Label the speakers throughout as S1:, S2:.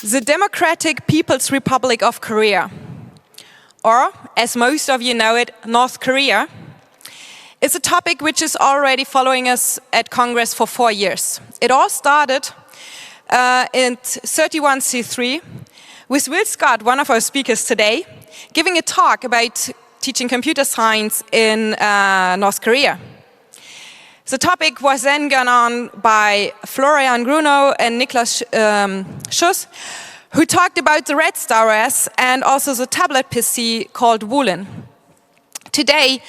S1: The Democratic People's Republic of Korea, or as most of you know it, North Korea, is a topic which is already following us at Congress for 4 years. It all started in 31C3 with Will Scott, one of our speakers today, giving a talk about teaching computer science in North Korea. The topic was then gone on by Florian Grunow and Niklas Schuss, who talked about the Red Star OS and also the tablet PC called Woolen. Today,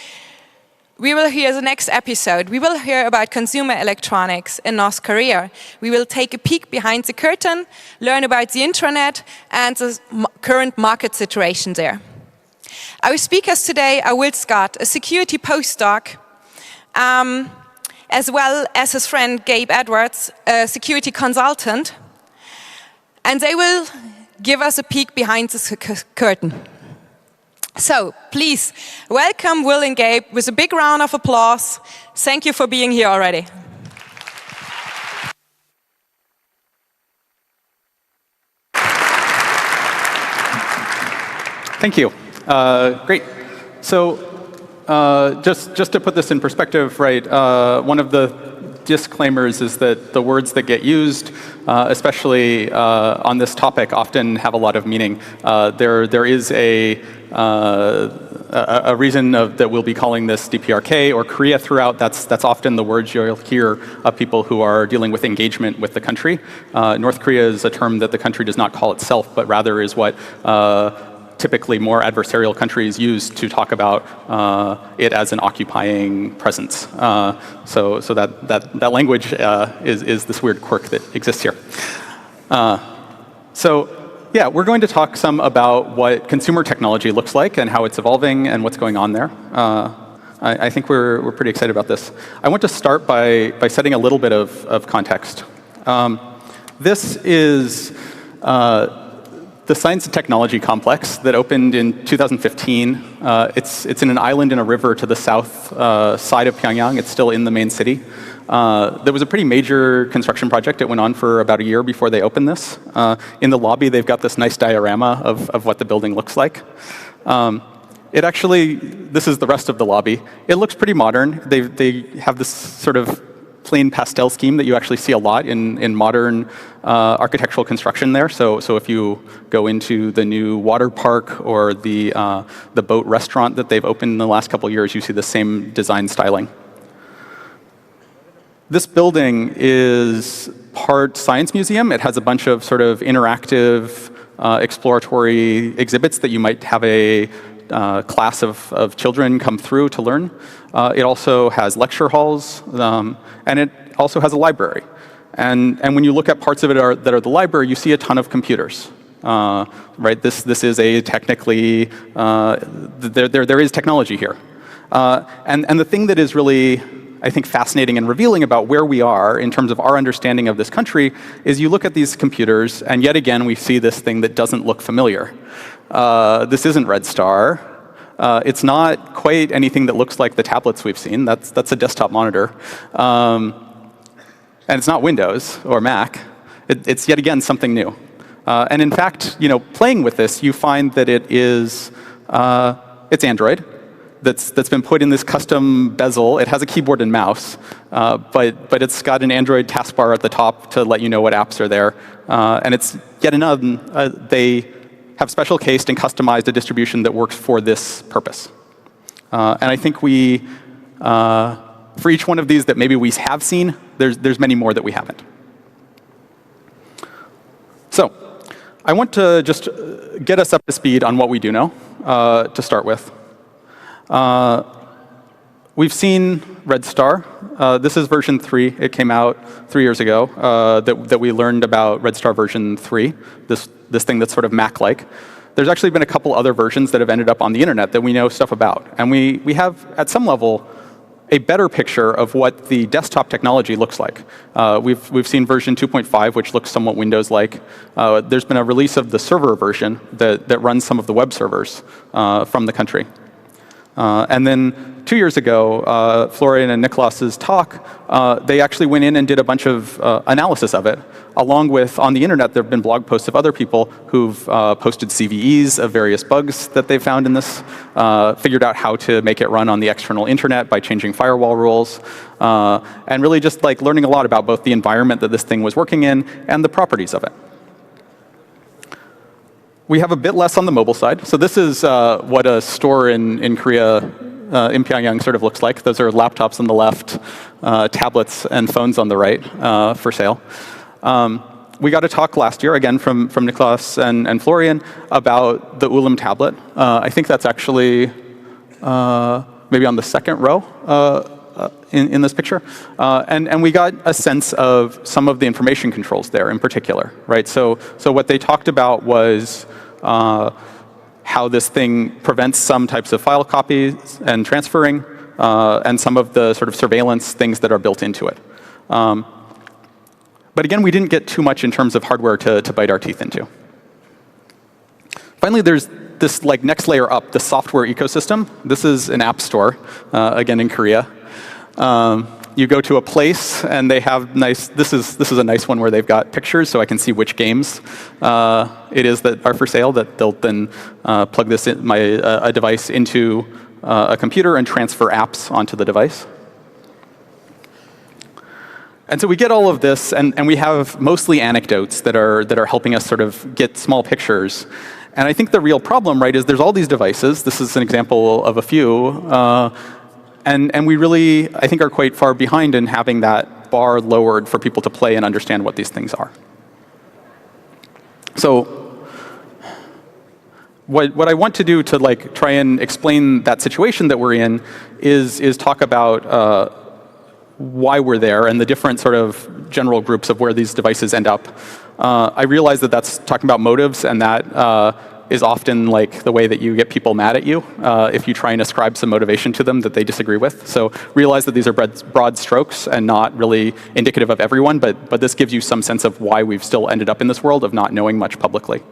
S1: we will hear the next episode. We will hear about consumer electronics in North Korea. We will take a peek behind the curtain, learn about the intranet and the current market situation there. Our speakers today are Will Scott, a security postdoc, as well as his friend Gabe Edwards, a security consultant, and they will give us a peek behind the curtain. So, please, welcome Will and Gabe with a big round of applause. Thank you for being here already.
S2: Thank you. Great. So, just to put this in perspective, right, one of the disclaimers is that the words that get used, especially on this topic, often have a lot of meaning. There is a reason that we'll be calling this DPRK or Korea throughout. That's often the words you'll hear of people who are dealing with engagement with the country. North Korea is a term that the country does not call itself, but rather is what typically more adversarial countries use to talk about it as an occupying presence. So that language is this weird quirk that exists here. So yeah, we're going to talk some about what consumer technology looks like and how it's evolving and what's going on there. I think we're pretty excited about this. I want to start by setting a little bit of context. This is the Science and Technology Complex that opened in 2015. It's in an island in a river to the south side of Pyongyang. It's still in the main city. There was a pretty major construction project. It went on for about a year before they opened this. In the lobby, they've got this nice diorama of what the building looks like. This is the rest of the lobby. It looks pretty modern. They have this sort of plain pastel scheme that you actually see a lot in modern architectural construction there. So if you go into the new water park or the boat restaurant that they've opened in the last couple of years, you see the same design styling. This building is part science museum. It has a bunch of sort of interactive exploratory exhibits that you might have a class of children come through to learn. It also has lecture halls, and it also has a library. And when you look at parts of it that are the library, you see a ton of computers. Right? This is a technically there is technology here. And the thing that is really, I think, fascinating and revealing about where we are in terms of our understanding of this country is you look at these computers, and yet again we see this thing that doesn't look familiar. This isn't Red Star. It's not quite anything that looks like the tablets we've seen. That's a desktop monitor. And it's not Windows or Mac. It's yet again something new. And in fact, playing with this, you find that it's Android that's been put in this custom bezel. It has a keyboard and mouse, but it's got an Android taskbar at the top to let you know what apps are there. And it's yet another, they have special cased and customized a distribution that works for this purpose. And I think for each one of these that maybe we have seen, there's many more that we haven't. So I want to just get us up to speed on what we do know to start with. We've seen Red Star. This is version 3. It came out 3 years ago that we learned about Red Star version 3, this thing that's sort of Mac-like. There's actually been a couple other versions that have ended up on the internet that we know stuff about. And we have, at some level, a better picture of what the desktop technology looks like. We've seen version 2.5, which looks somewhat Windows-like. There's been a release of the server version that runs some of the web servers from the country. And then 2 years ago, Florian and Niklas's talk, they actually went in and did a bunch of analysis of it. Along with, on the internet, there have been blog posts of other people who've posted CVEs of various bugs that they found in this, figured out how to make it run on the external internet by changing firewall rules, and really just like learning a lot about both the environment that this thing was working in and the properties of it. We have a bit less on the mobile side. So this is what a store in Korea, in Pyongyang, sort of looks like. Those are laptops on the left, tablets and phones on the right for sale. We got a talk last year, again, from Niklas and Florian, about the Ulam tablet. I think that's actually maybe on the second row in this picture. And we got a sense of some of the information controls there in particular, right? So what they talked about was how this thing prevents some types of file copies and transferring, and some of the sort of surveillance things that are built into it. But again, we didn't get too much in terms of hardware to bite our teeth into. Finally, there's this like next layer up, the software ecosystem. This is an app store, again in Korea. You go to a place and they have nice, this is a nice one where they've got pictures so I can see which games it is that are for sale, that they'll then plug this in, a device into a computer and transfer apps onto the device. And so we get all of this, and we have mostly anecdotes that are helping us sort of get small pictures. And I think the real problem, right, is there's all these devices. This is an example of a few. And we really, I think, are quite far behind in having that bar lowered for people to play and understand what these things are. So what I want to do to like try and explain that situation that we're in is talk about why we're there and the different sort of general groups of where these devices end up. I realize that that's talking about motives, and that is often like the way that you get people mad at you if you try and ascribe some motivation to them that they disagree with. So realize that these are broad strokes and not really indicative of everyone, but this gives you some sense of why we've still ended up in this world of not knowing much publicly.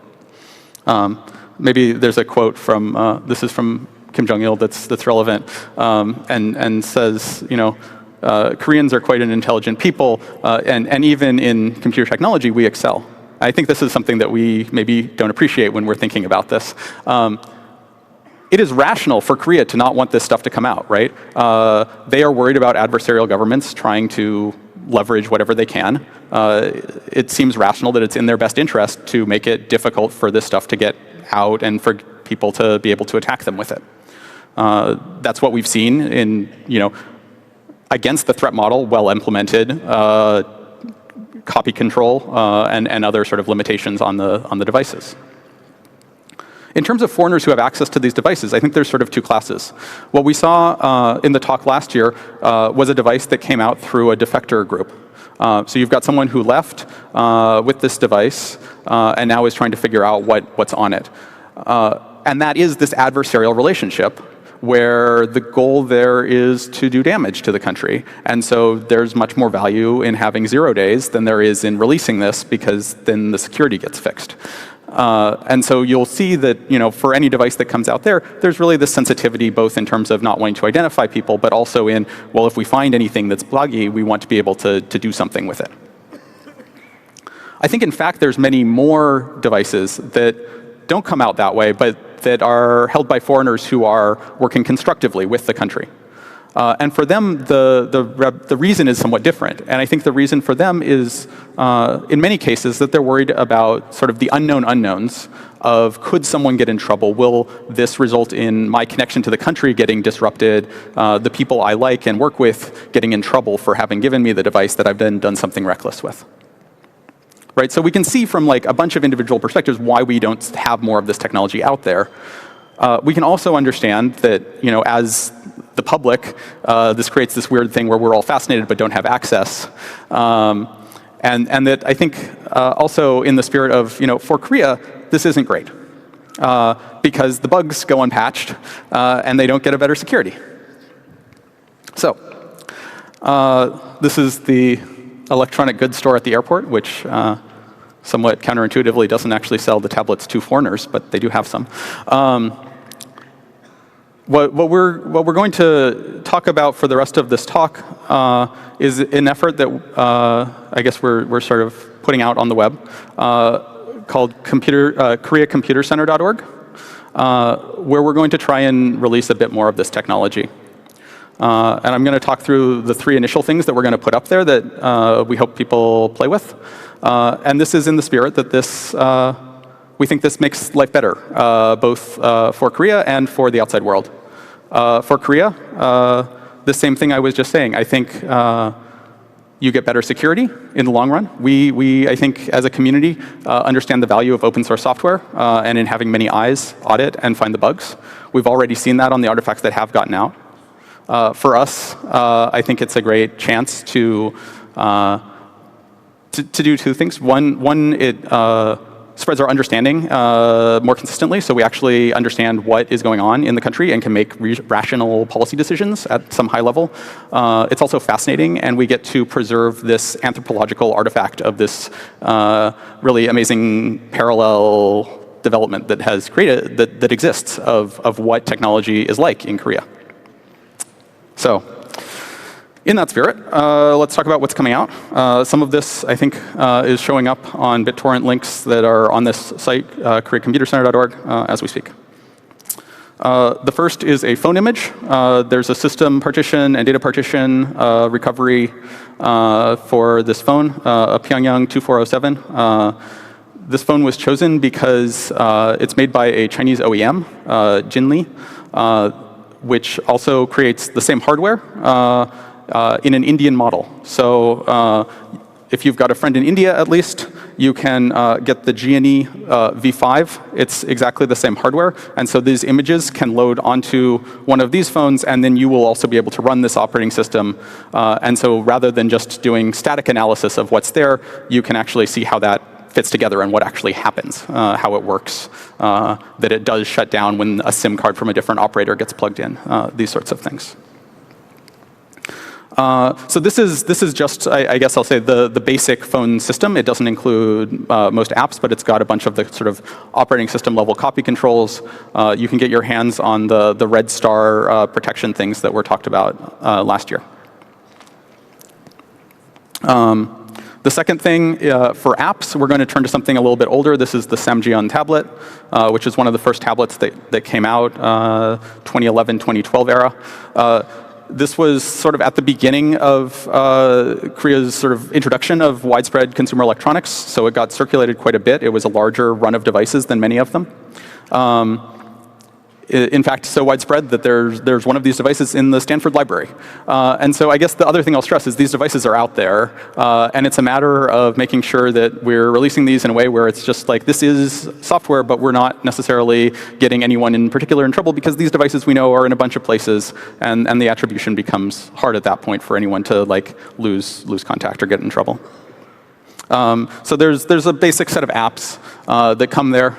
S2: Maybe there's a quote from, this is from Kim Jong-il that's relevant, and says, you know, Koreans are quite an intelligent people, and even in computer technology, we excel. I think this is something that we maybe don't appreciate when we're thinking about this. It is rational for Korea to not want this stuff to come out, right? They are worried about adversarial governments trying to leverage whatever they can. It seems rational that it's in their best interest to make it difficult for this stuff to get out and for people to be able to attack them with it. That's what we've seen in, you know, against the threat model, well implemented copy control and other sort of limitations on the devices. In terms of foreigners who have access to these devices, I think there's sort of two classes. What we saw in the talk last year was a device that came out through a defector group. So you've got someone who left with this device and now is trying to figure out what's on it. And that is this adversarial relationship where the goal there is to do damage to the country. And so there's much more value in having 0 days than there is in releasing this, because then the security gets fixed. And so you'll see that, you know, for any device that comes out there, there's really this sensitivity both in terms of not wanting to identify people, but also in, well, if we find anything that's buggy, we want to be able to do something with it. I think, in fact, there's many more devices that don't come out that way, but that are held by foreigners who are working constructively with the country. And for them, the reason is somewhat different. And I think the reason for them is, in many cases, that they're worried about sort of the unknown unknowns of, could someone get in trouble? Will this result in my connection to the country getting disrupted? The people I like and work with getting in trouble for having given me the device that I've then done something reckless with? Right, so we can see from like a bunch of individual perspectives why we don't have more of this technology out there. We can also understand that, you know, as the public, this creates this weird thing where we're all fascinated but don't have access. And that I think also in the spirit of, you know, for Korea, this isn't great. Because the bugs go unpatched and they don't get a better security. So This is the electronic goods store at the airport, which somewhat counterintuitively doesn't actually sell the tablets to foreigners, but they do have some. What we're going to talk about for the rest of this talk is an effort that I guess we're sort of putting out on the web called KoreaComputerCenter.org, where we're going to try and release a bit more of this technology. And I'm going to talk through the 3 initial things that we're going to put up there that we hope people play with. And this is in the spirit that this, we think this makes life better, both for Korea and for the outside world. For Korea, the same thing I was just saying. I think you get better security in the long run. We I think, as a community, understand the value of open source software and in having many eyes audit and find the bugs. We've already seen that on the artifacts that have gotten out. For us, I think it's a great chance to do 2 things. One, it spreads our understanding more consistently, so we actually understand what is going on in the country and can make rational policy decisions at some high level. It's also fascinating, and we get to preserve this anthropological artifact of this really amazing parallel development that has created, that exists of what technology is like in Korea. So, in that spirit, let's talk about what's coming out. Some of this, I think, is showing up on BitTorrent links that are on this site, KoreaComputerCenter.org, as we speak. The first is a phone image. There's a system partition and data partition recovery for this phone, a Pyongyang 2407. This phone was chosen because it's made by a Chinese OEM, Jinli, which also creates the same hardware in an Indian model. So if you've got a friend in India, at least, you can get the GNE V5. It's exactly the same hardware. And so these images can load onto one of these phones, and then you will also be able to run this operating system. And so rather than just doing static analysis of what's there, you can actually see how that fits together and what actually happens, how it works, that it does shut down when a SIM card from a different operator gets plugged in, these sorts of things. So this is just, I guess I'll say, the basic phone system. It doesn't include most apps, but it's got a bunch of the sort of operating system level copy controls. You can get your hands on the Red Star protection things that were talked about last year. The second thing for apps, we're going to turn to something a little bit older. This is the Samjian tablet, which is one of the first tablets that came out 2011, 2012 era. This was sort of at the beginning of Korea's sort of introduction of widespread consumer electronics, so it got circulated quite a bit. It was a larger run of devices than many of them. In fact, so widespread that there's one of these devices in the Stanford library. And so I guess the other thing I'll stress is these devices are out there, and it's a matter of making sure that we're releasing these in a way where it's just like, this is software, but we're not necessarily getting anyone in particular in trouble, because these devices we know are in a bunch of places, and the attribution becomes hard at that point for anyone to like lose contact or get in trouble. So there's a basic set of apps that come there.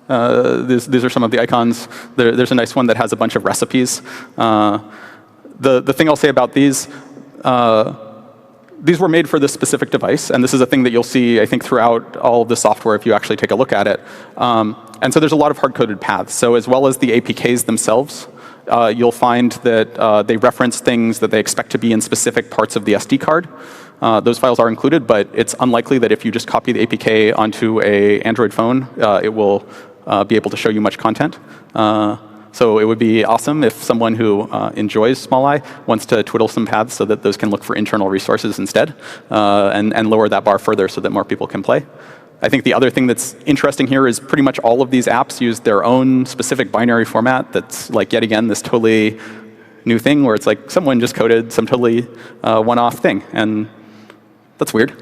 S2: These are some of the icons. There's a nice one that has a bunch of recipes. The thing I'll say about these were made for this specific device, and this is a thing that you'll see, I think, throughout all of the software if you actually take a look at it. And so there's a lot of hard-coded paths. So as well as the APKs themselves, you'll find that they reference things that they expect to be in specific parts of the SD card. Those files are included, but it's unlikely that if you just copy the APK onto an Android phone, it will be able to show you much content. So it would be awesome if someone who enjoys small I wants to twiddle some paths so that those can look for internal resources instead, and lower that bar further so that more people can play. I think the other thing that's interesting here is pretty much all of these apps use their own specific binary format that's, like, yet again, this totally new thing where it's like someone just coded some totally one-off thing, and that's weird.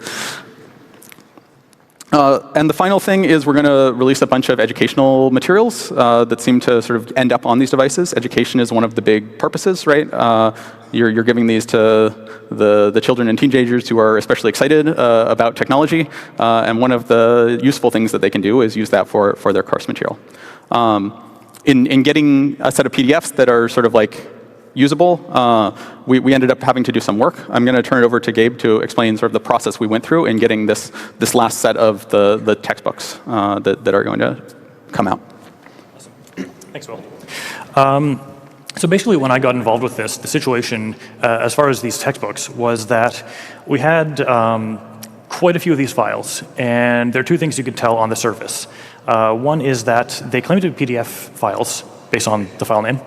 S2: And the final thing is we're going to release a bunch of educational materials that seem to sort of end up on these devices. Education is one of the big purposes, right? You're giving these to the children and teenagers who are especially excited about technology, and one of the useful things that they can do is use that for their course material. In getting a set of PDFs that are sort of like usable. We ended up having to do some work. I'm going to turn it over to Gabe to explain sort of the process we went through in getting this last set of the textbooks that are going to come out.
S3: Awesome. Thanks, Will. So basically, when I got involved with this, the situation, as far as these textbooks, was that we had quite a few of these files, and there are two things you could tell on the surface. One is that they claim to be PDF files, based on the file name,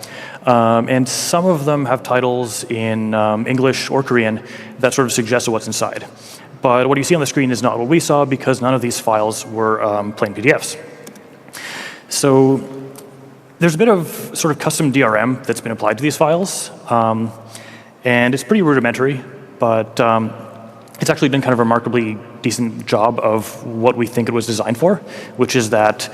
S3: and some of them have titles in English or Korean that sort of suggest what's inside. But what you see on the screen is not what we saw, because none of these files were plain PDFs. So there's a bit of sort of custom DRM that's been applied to these files, and it's pretty rudimentary, but it's actually done kind of a remarkably decent job of what we think it was designed for, which is that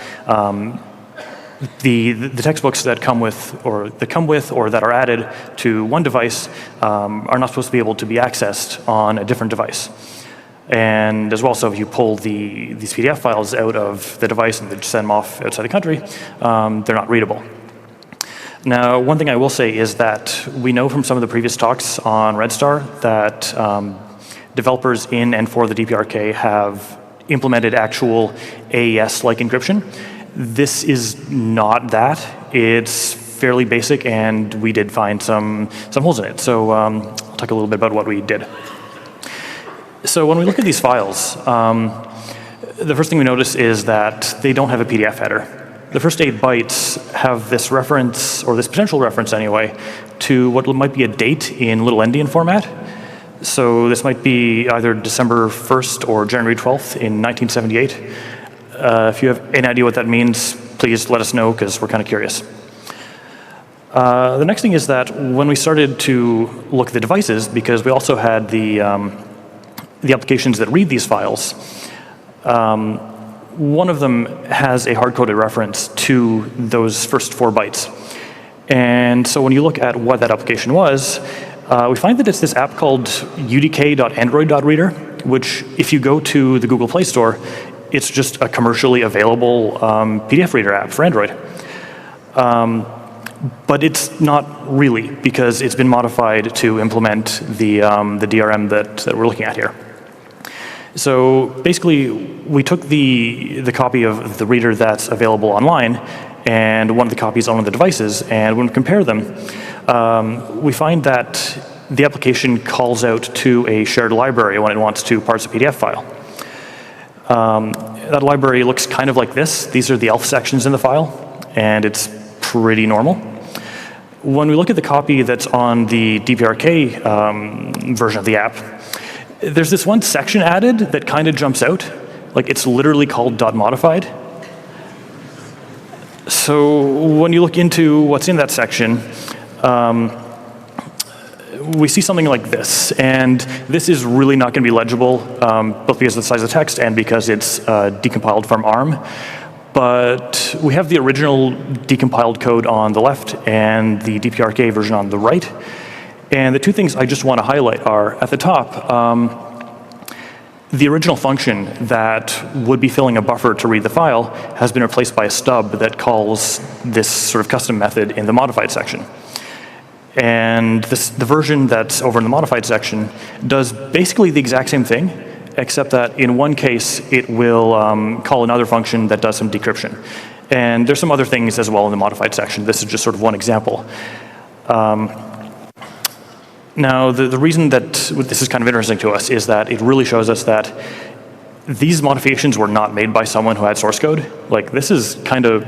S3: the textbooks that come with or that are added to one device are not supposed to be able to be accessed on a different device. And as well, so if you pull these PDF files out of the device and send them off outside the country, they're not readable. Now, one thing I will say is that we know from some of the previous talks on Red Star that developers in and for the DPRK have implemented actual AES-like encryption. This is not that. It's fairly basic, and we did find some holes in it. So I'll talk a little bit about what we did. So when we look at these files, the first thing we notice is that they don't have a PDF header. The first 8 bytes have this reference, or this potential reference anyway, to what might be a date in little endian format. So this might be either December 1st or January 12th in 1978. If you have any idea what that means, please let us know, because we're kind of curious. The next thing is that when we started to look at the devices, because we also had the applications that read these files, one of them has a hard-coded reference to those first 4 bytes. And so when you look at what that application was, we find that it's this app called udk.android.reader, which if you go to the Google Play Store, it's just a commercially available PDF reader app for Android. But it's not really, because it's been modified to implement the DRM that we're looking at here. So basically, we took the copy of the reader that's available online and one of the copies on one of the devices, and when we compare them, we find that the application calls out to a shared library when it wants to parse a PDF file. That library looks kind of like this. These are the ELF sections in the file, and it's pretty normal. When we look at the copy that's on the DPRK version of the app, there's this one section added that kind of jumps out. Like, it's literally called .modified. So when you look into what's in that section, we see something like this. And this is really not going to be legible, both because of the size of the text and because it's decompiled from ARM. But we have the original decompiled code on the left and the DPRK version on the right. And the two things I just want to highlight are, at the top, the original function that would be filling a buffer to read the file has been replaced by a stub that calls this sort of custom method in the modified section. And the version that's over in the modified section does basically the exact same thing, except that in one case, it will call another function that does some decryption. And there's some other things as well in the modified section. This is just sort of one example. Now, the reason that this is kind of interesting to us is that it really shows us that these modifications were not made by someone who had source code. Like, this is kind of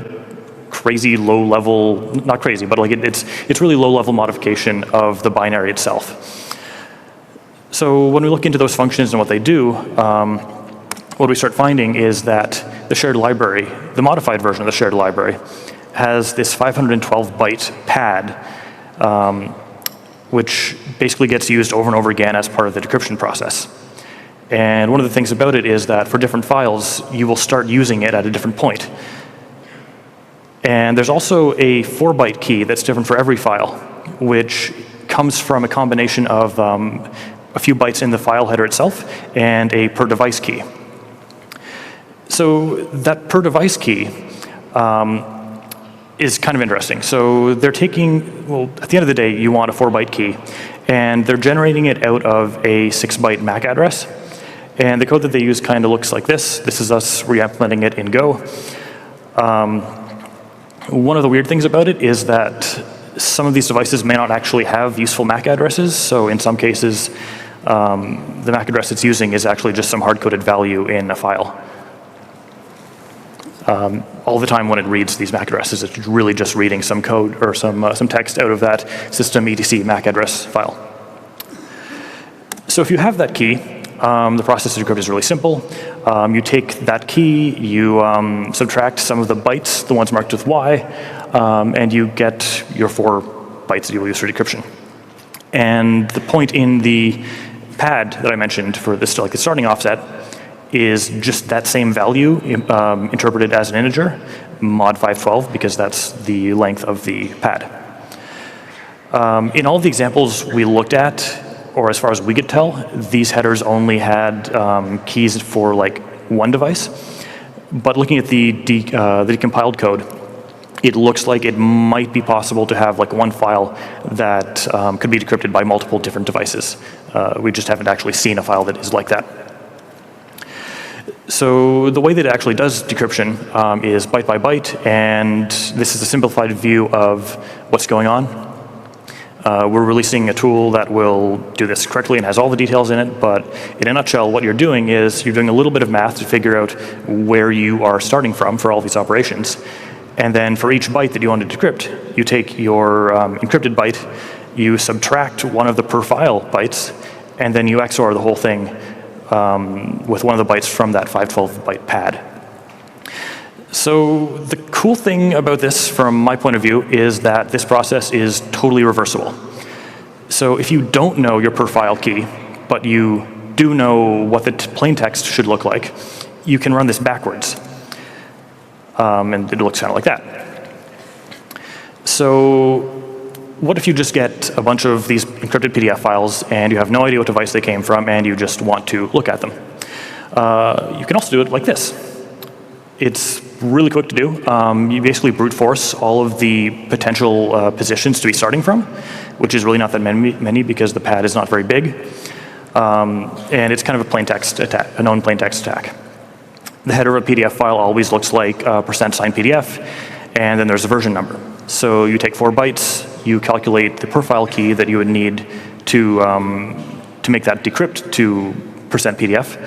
S3: crazy low level, not crazy, but like it's really low level modification of the binary itself. So when we look into those functions and what they do, what we start finding is that the shared library, the modified version of the shared library, has this 512 byte pad, which basically gets used over and over again as part of the decryption process. And one of the things about it is that for different files, you will start using it at a different point. And there's also a 4-byte key that's different for every file, which comes from a combination of a few bytes in the file header itself and a per device key. So that per device key is kind of interesting. So they're taking, well, at the end of the day, you want a 4-byte key, and they're generating it out of a 6-byte MAC address. And the code that they use kind of looks like this. This is us re-implementing it in Go. One of the weird things about it is that some of these devices may not actually have useful MAC addresses. So in some cases, the MAC address it's using is actually just some hard-coded value in a file. All the time when it reads these MAC addresses, it's really just reading some code or some text out of that system etc MAC address file. So if you have that key, the process to decrypt is really simple. You take that key, you subtract some of the bytes, the ones marked with Y, and you get your 4 bytes that you will use for decryption. And the point in the pad that I mentioned for this, like the starting offset, is just that same value interpreted as an integer, mod 512, because that's the length of the pad. In all of the examples we looked at, or as far as we could tell, these headers only had keys for like one device. But looking at the decompiled code, it looks like it might be possible to have like one file that could be decrypted by multiple different devices. We just haven't actually seen a file that is like that. So the way that it actually does decryption is byte by byte, and this is a simplified view of what's going on. We're releasing a tool that will do this correctly and has all the details in it, but in a nutshell, what you're doing is you're doing a little bit of math to figure out where you are starting from for all these operations. And then for each byte that you want to decrypt, you take your encrypted byte, you subtract one of the per file bytes, and then you XOR the whole thing with one of the bytes from that 512-byte pad. So the cool thing about this, from my point of view, is that this process is totally reversible. So if you don't know your per file key, but you do know what the plain text should look like, you can run this backwards. And it looks kind of like that. So what if you just get a bunch of these encrypted PDF files and you have no idea what device they came from and you just want to look at them? You can also do it like this. It's really quick to do. You basically brute force all of the potential positions to be starting from, which is really not that many because the pad is not very big. And it's kind of a plain text attack, a known plain text attack. The header of a PDF file always looks like %PDF, and then there's a version number. So you take 4 bytes, you calculate the per file key that you would need to make that decrypt to %PDF.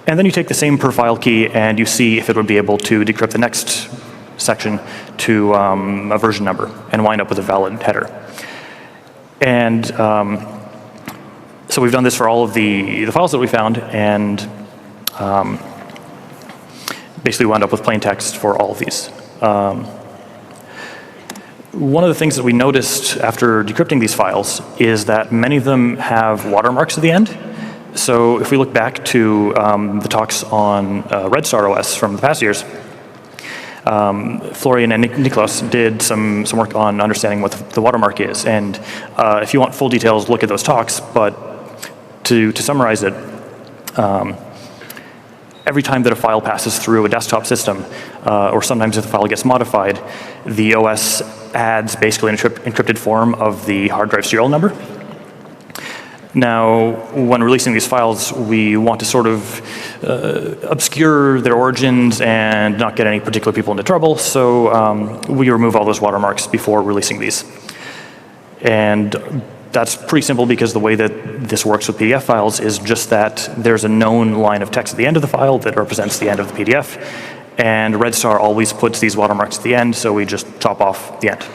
S3: And then you take the same per file key and you see if it would be able to decrypt the next section to a version number and wind up with a valid header. And so we've done this for all of the files that we found, and basically wound up with plain text for all of these. One of the things that we noticed after decrypting these files is that many of them have watermarks at the end. So if we look back to the talks on Red Star OS from the past years, Florian and Niklas did some work on understanding what the watermark is. And if you want full details, look at those talks. But to summarize it, every time that a file passes through a desktop system, or sometimes if the file gets modified, the OS adds basically an encrypted form of the hard drive serial number. Now, when releasing these files, we want to sort of obscure their origins and not get any particular people into trouble, so we remove all those watermarks before releasing these. And that's pretty simple because the way that this works with PDF files is just that there's a known line of text at the end of the file that represents the end of the PDF, and Red Star always puts these watermarks at the end, so we just chop off the end.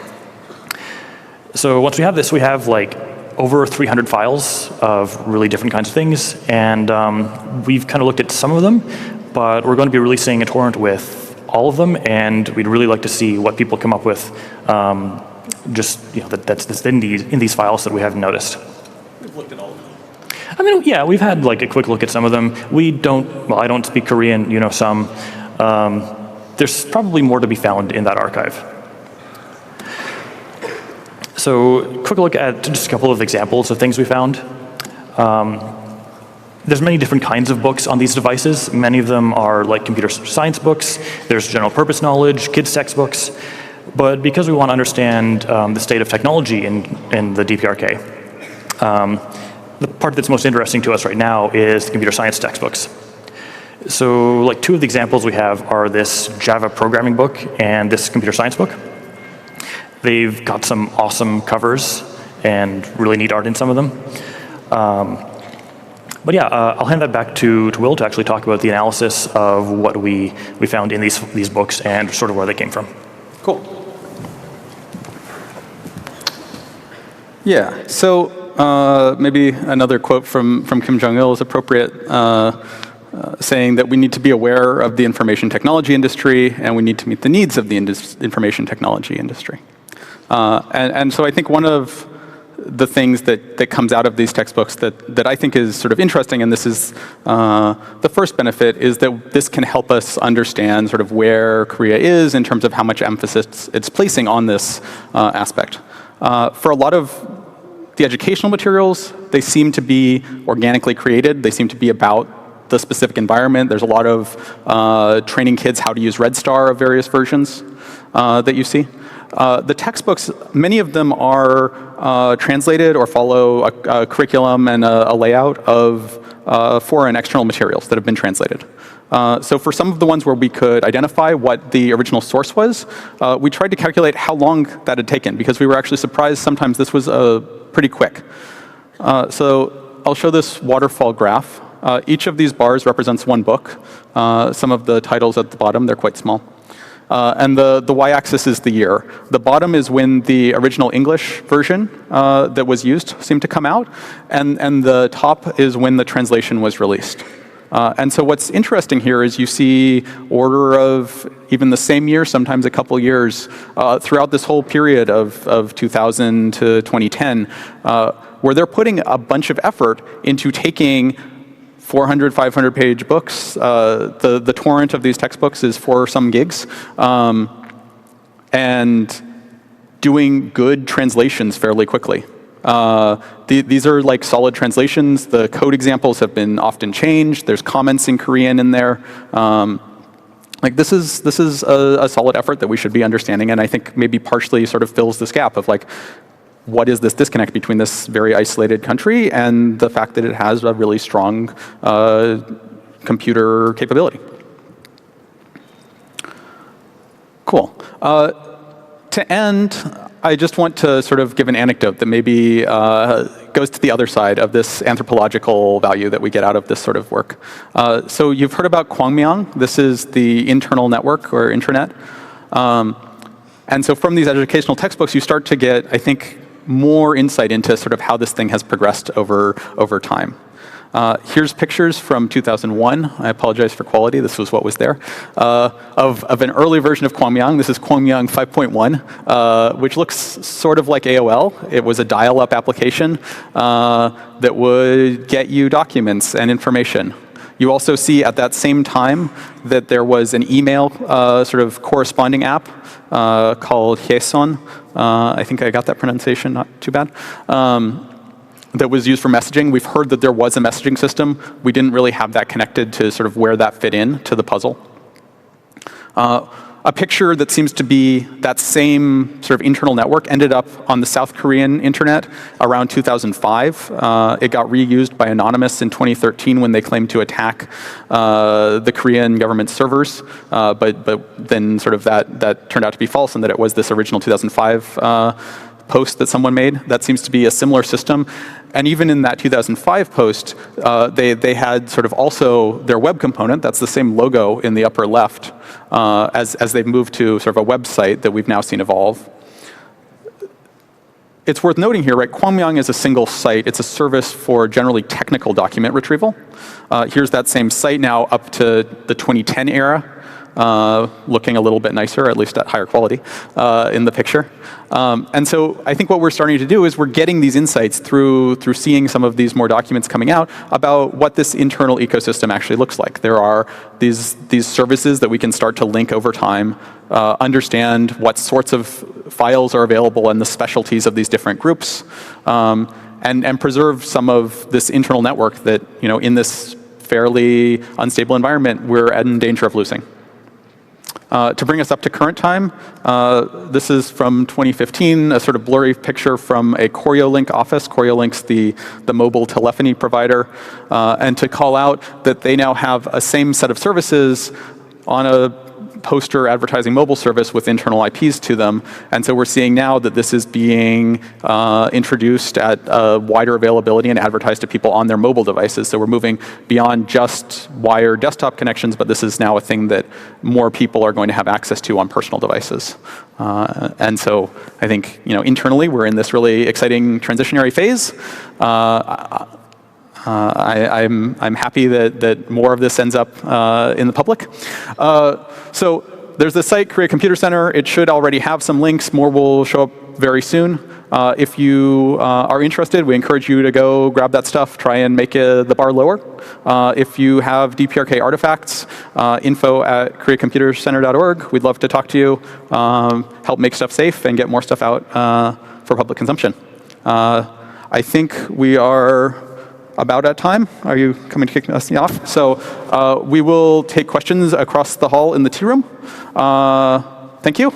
S3: So once we have this, we have like over 300 files of really different kinds of things, and we've kind of looked at some of them, but we're going to be releasing a torrent with all of them, and we'd really like to see what people come up with, that's in these files that we haven't noticed.
S2: We've looked at all of them.
S3: I mean, yeah, we've had like a quick look at some of them. I don't speak Korean, you know some. There's probably more to be found in that archive. So quick look at just a couple of examples of things we found. There's many different kinds of books on these devices. Many of them are like computer science books. There's general purpose knowledge, kids textbooks. But because we want to understand the state of technology in the DPRK, the part that's most interesting to us right now is the computer science textbooks. So like two of the examples we have are this Java programming book and this computer science book. They've got some awesome covers and really neat art in some of them. But yeah, I'll hand that back to Will to actually talk about the analysis of what we found in these books and sort of where they came from.
S2: Cool. Yeah, so maybe another quote from Kim Jong-il is appropriate, saying that we need to be aware of the information technology industry and we need to meet the needs of the information technology industry. And so I think one of the things that comes out of these textbooks that I think is sort of interesting, and this is the first benefit, is that this can help us understand sort of where Korea is in terms of how much emphasis it's placing on this aspect. For a lot of the educational materials, they seem to be organically created. They seem to be about the specific environment. There's a lot of training kids how to use Red Star of various versions that you see. The textbooks, many of them are translated or follow a curriculum and a layout of foreign and external materials that have been translated. So for some of the ones where we could identify what the original source was, we tried to calculate how long that had taken, because we were actually surprised sometimes this was pretty quick. So I'll show this waterfall graph. Each of these bars represents one book. Some of the titles at the bottom, they're quite small. And the y-axis is the year. The bottom is when the original English version that was used seemed to come out, and the top is when the translation was released. And so what's interesting here is you see order of even the same year, sometimes a couple years, throughout this whole period of 2000 to 2010, where they're putting a bunch of effort into taking 400, 500 page books. The torrent of these textbooks is 4 some gigs. And doing good translations fairly quickly. These are like solid translations. The code examples have been often changed. There's comments in Korean in there. Like this is a solid effort that we should be understanding, and I think maybe partially sort of fills this gap of like, what is this disconnect between this very isolated country and the fact that it has a really strong computer capability? Cool. To end, I just want to sort of give an anecdote that maybe goes to the other side of this anthropological value that we get out of this sort of work. So you've heard about Kwangmyang. This is the internal network or intranet. And so from these educational textbooks, you start to get, I think, more insight into sort of how this thing has progressed over time. Here's pictures from 2001. I apologize for quality. This was what was there. Of an early version of Kwangmyang. This is Kwangmyang 5.1, which looks sort of like AOL. It was a dial-up application that would get you documents and information. You also see at that same time that there was an email sort of corresponding app called Hyeson. I think I got that pronunciation, not too bad. That was used for messaging. We've heard that there was a messaging system. We didn't really have that connected to sort of where that fit in to the puzzle. A picture that seems to be that same sort of internal network ended up on the South Korean internet around 2005. It got reused by Anonymous in 2013 when they claimed to attack the Korean government servers, but then sort of that turned out to be false, and that it was this original 2005 post that someone made. That seems to be a similar system. And even in that 2005 post, they had sort of also their web component, that's the same logo in the upper left, as they've moved to sort of a website that we've now seen evolve. It's worth noting here, right, Kwangmyang is a single site. It's a service for generally technical document retrieval. Here's that same site now up to the 2010 era. Looking a little bit nicer, at least at higher quality, in the picture. And so I think what we're starting to do is we're getting these insights through seeing some of these more documents coming out about what this internal ecosystem actually looks like. There are these services that we can start to link over time, understand what sorts of files are available and the specialties of these different groups, and preserve some of this internal network that, you know, in this fairly unstable environment, we're in danger of losing. To bring us up to current time, this is from 2015, a sort of blurry picture from a CorioLink office. CorioLink's the mobile telephony provider. And to call out that they now have a same set of services on a poster advertising mobile service with internal IPs to them. And so we're seeing now that this is being introduced at wider availability and advertised to people on their mobile devices. So we're moving beyond just wired desktop connections, but this is now a thing that more people are going to have access to on personal devices. And so I think, internally we're in this really exciting transitionary phase. I'm happy that more of this ends up in the public. So there's the site, Korea Computer Center. It should already have some links. More will show up very soon. If you are interested, we encourage you to go grab that stuff, try and make the bar lower. If you have DPRK artifacts, info@koreacomputercenter.org. We'd love to talk to you, help make stuff safe, and get more stuff out for public consumption. I think we are about at time. Are you coming to kick us off? So we will take questions across the hall in the tea room. Thank you.